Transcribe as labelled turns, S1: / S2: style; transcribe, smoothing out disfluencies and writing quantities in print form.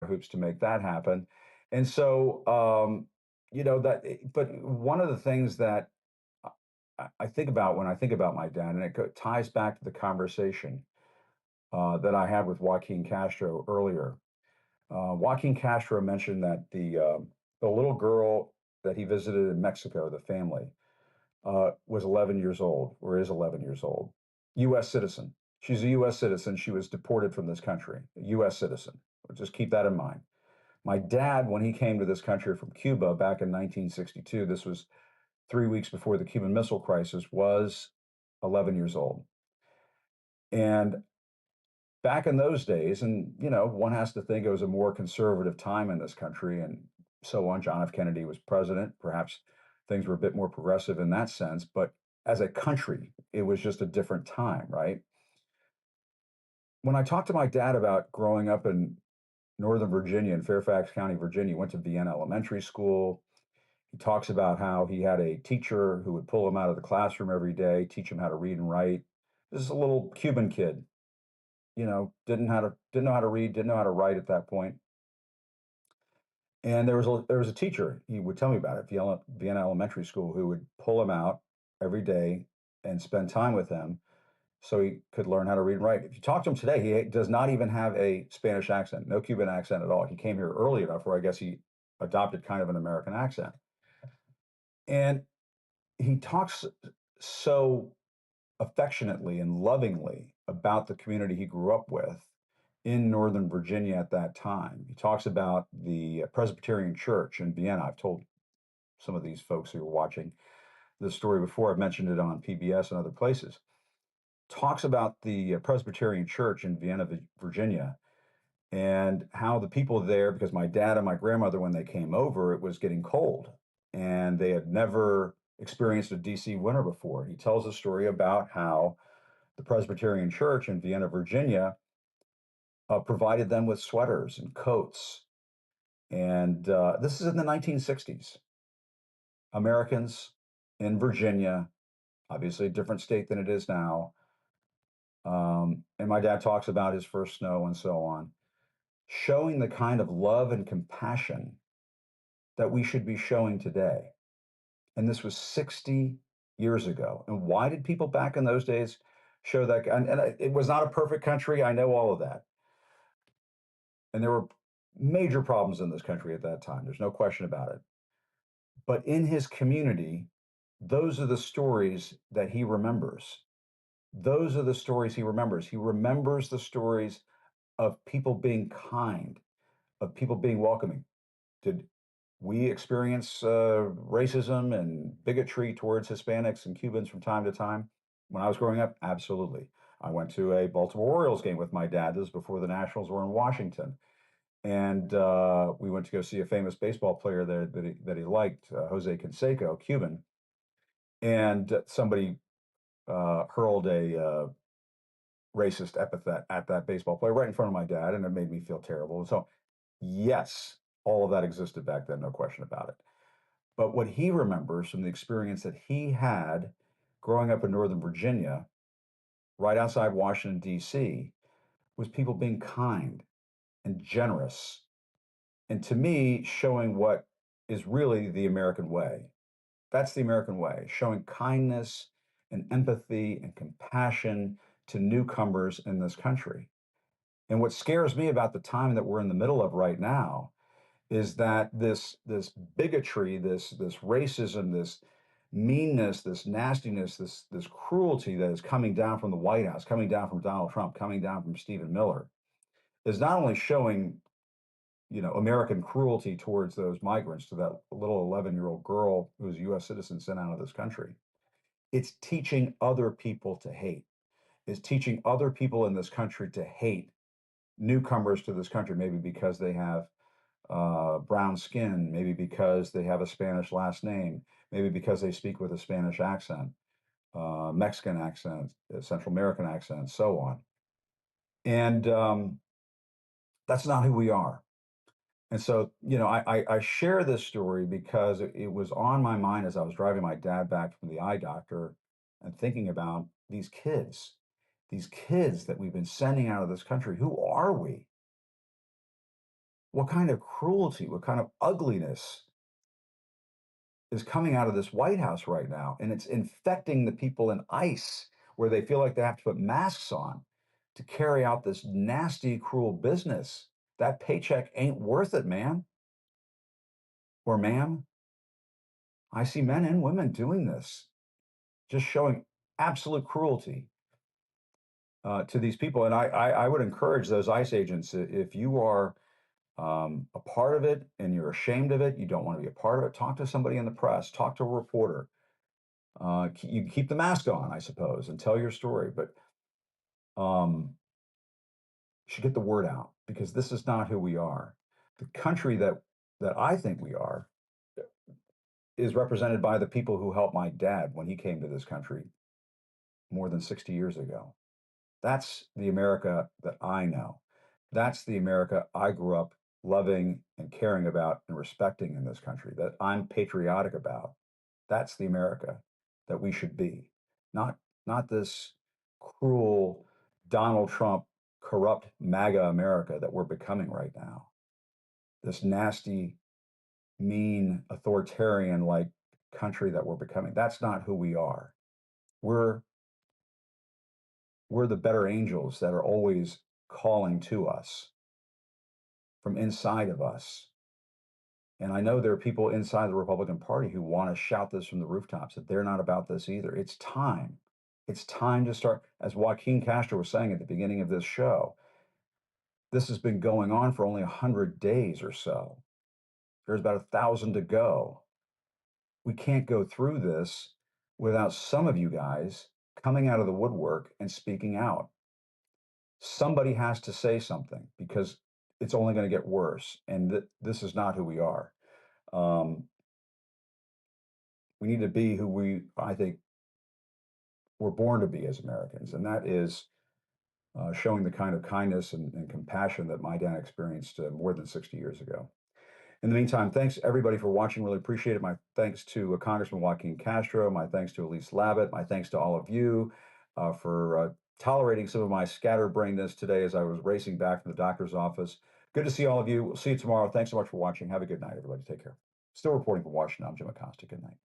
S1: hoops to make that happen. And so, but one of the things that I think about when I think about my dad, and ties back to the conversation that I had with Joaquin Castro earlier. Joaquin Castro mentioned that the little girl that he visited in Mexico, the family, was 11 years old, or is 11 years old, U.S. citizen. She's a U.S. citizen. She was deported from this country, a U.S. citizen. Just keep that in mind. My dad, when he came to this country from Cuba back in 1962, this was 3 weeks before the Cuban Missile Crisis, was 11 years old. And back in those days, and one has to think it was a more conservative time in this country and so on. John F. Kennedy was president. Perhaps things were a bit more progressive in that sense, but as a country, it was just a different time, right? When I talked to my dad about growing up in Northern Virginia, in Fairfax County, Virginia, went to Vienna Elementary School. He talks about how he had a teacher who would pull him out of the classroom every day, teach him how to read and write. This is a little Cuban kid, didn't know how to read, didn't know how to write at that point. And there was a teacher, he would tell me about it, Vienna Elementary School, who would pull him out every day and spend time with him so he could learn how to read and write. If you talk to him today, he does not even have a Spanish accent, no Cuban accent at all. He came here early enough where I guess he adopted kind of an American accent. And he talks so affectionately and lovingly about the community he grew up with in Northern Virginia at that time. He talks about the Presbyterian Church in Vienna. I've told some of these folks who are watching this story before. I've mentioned it on PBS and other places. Talks about the Presbyterian Church in Vienna, Virginia, and how the people there, because my dad and my grandmother, when they came over, it was getting cold and they had never experienced a DC winter before. He tells a story about how the Presbyterian Church in Vienna, Virginia, provided them with sweaters and coats. And this is in the 1960s. Americans in Virginia, obviously a different state than it is now. And my dad talks about his first snow and so on, showing the kind of love and compassion that we should be showing today. And this was 60 years ago. And why did people back in those days show that? And it was not a perfect country. I know all of that. And there were major problems in this country at that time. There's no question about it. But in his community, those are the stories that he remembers. Those are the stories he remembers. He remembers the stories of people being kind, of people being welcoming. Did we experience racism and bigotry towards Hispanics and Cubans from time to time when I was growing up? Absolutely. I went to a Baltimore Orioles game with my dad. This was before the Nationals were in Washington. And we went to go see a famous baseball player there that he liked, Jose Canseco, Cuban. And somebody hurled a racist epithet at that baseball player right in front of my dad, and it made me feel terrible. And so, yes, all of that existed back then, no question about it. But what he remembers from the experience that he had growing up in Northern Virginia, right outside Washington, D.C., was people being kind and generous. And to me, showing what is really the American way. That's the American way, showing kindness and empathy and compassion to newcomers in this country. And what scares me about the time that we're in the middle of right now is that this bigotry, this racism, this meanness, this nastiness, this cruelty that is coming down from the White House, coming down from Donald Trump, coming down from Stephen Miller, is not only showing American cruelty towards those migrants, to that little 11-year-old girl who was a U.S. citizen sent out of this country. It's teaching other people to hate. It's teaching other people in this country to hate newcomers to this country, maybe because they have brown skin, maybe because they have a Spanish last name, maybe because they speak with a Spanish accent, Mexican accent, Central American accent, so on. And that's not who we are. And so, I share this story because it was on my mind as I was driving my dad back from the eye doctor and thinking about these kids that we've been sending out of this country. Who are we? what kind of cruelty, what kind of ugliness is coming out of this White House right now, and it's infecting the people in ICE, where they feel like they have to put masks on to carry out this nasty, cruel business. That paycheck ain't worth it, man or ma'am. I see men and women doing this, just showing absolute cruelty to these people. And I would encourage those ICE agents, if you are a part of it and you're ashamed of it, you don't want to be a part of it, talk to somebody in the press, talk to a reporter. You can keep the mask on, I suppose, and tell your story, but um, you should get the word out, because this is not who we are. The country that I think we are is represented by the people who helped my dad when he came to this country more than 60 years ago. That's the America that I know. That's the America I grew up loving and caring about and respecting in this country, that I'm patriotic about. That's the America that we should be. Not not this cruel Donald Trump corrupt MAGA America that we're becoming right now. This nasty, mean, authoritarian like country that we're becoming. That's not who we are. We're we're the better angels that are always calling to us from inside of us. And I know there are people inside the Republican Party who want to shout this from the rooftops, that they're not about this either. It's time. It's time to start. As Joaquin Castro was saying at the beginning of this show, this has been going on for only 100 days or so. There's about 1,000 to go. We can't go through this without some of you guys coming out of the woodwork and speaking out. Somebody has to say something, because it's only going to get worse. And this is not who we are. Um, we need to be who I think, we're born to be as Americans, and that is showing the kind of kindness and compassion that my dad experienced more than 60 years ago. In the meantime, thanks everybody for watching. Really appreciate it. My thanks to Congressman Joaquin Castro. My thanks to Elise Labott. My thanks to all of you for tolerating some of my scatterbrainness today as I was racing back from the doctor's office. Good to see all of you. We'll see you tomorrow. Thanks so much for watching. Have a good night, everybody. Take care. Still reporting from Washington, I'm Jim Acosta. Good night.